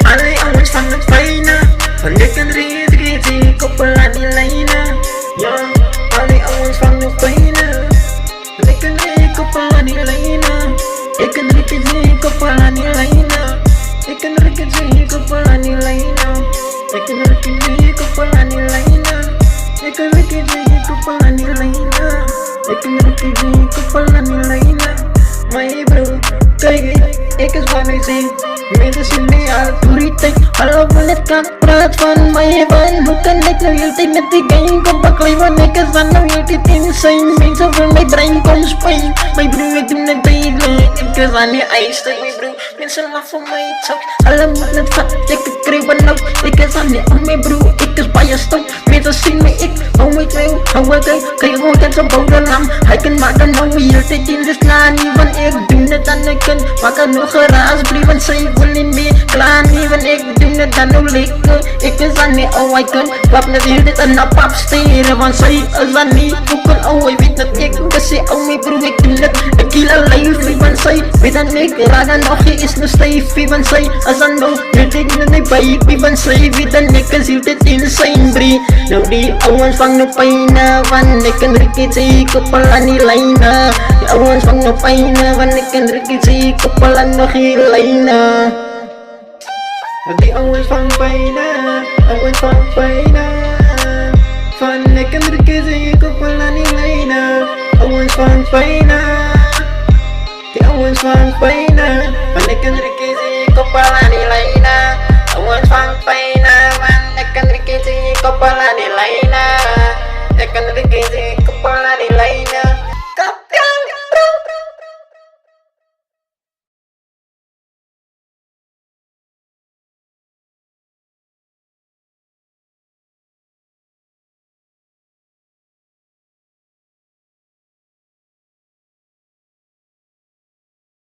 Alay awan sang nagpaina Pandekan rin ko pala nilay na Alay awan sang nagpaina Pandekan rin ko pala nilay na Ikan rin ko pala nilay na Ikan rin ko pala nilay na Ikan rin ko pala nilay na Ikan rin ko pala nilay na Ikan rin ko pala nilay na My bro, kay ikas pamisi Minta sini alpuritek Kalau boleh kaprat fan my van Bukan like na will take natigayin ko Baklaywan ikas fan na will tit insane Minta for my brain calls pain My bro, itim na tayo Ikas ani ice tag my bro Minsan lang for my talk Alam mo na fa, ikas kriban na Ikas ani oh my bro, ikas bias to Minta sini ik, oh wait my Hawa kay, kaya huwagan sa bawdalam Haikan makan na will take in this nani Van ek dim na tanakan Maka no keras beriwan say Gulin di klani van ek dim na tanu leke Ikas ani oh I kan Pap na dirdit na pop stay Van say azani Bukul oh I wait na ek Kasi oh my bro ek dim na Akila life Van say Bitan ek ragan okay is no stay Van say azan no Dirtik na na baby Van say Bitan ek kasiltit insane bri No di awan fang no paina Van ek kan rikit say Kapala nilay na Awan fang no paina Van ek kan rikit say Kapala no hilay na Di awan fang paina Awan fang paina Van ek kan rikit say Kapala nilay na Awan fang paina Di awan fang paina Van ek kan rikit say Kapala nilay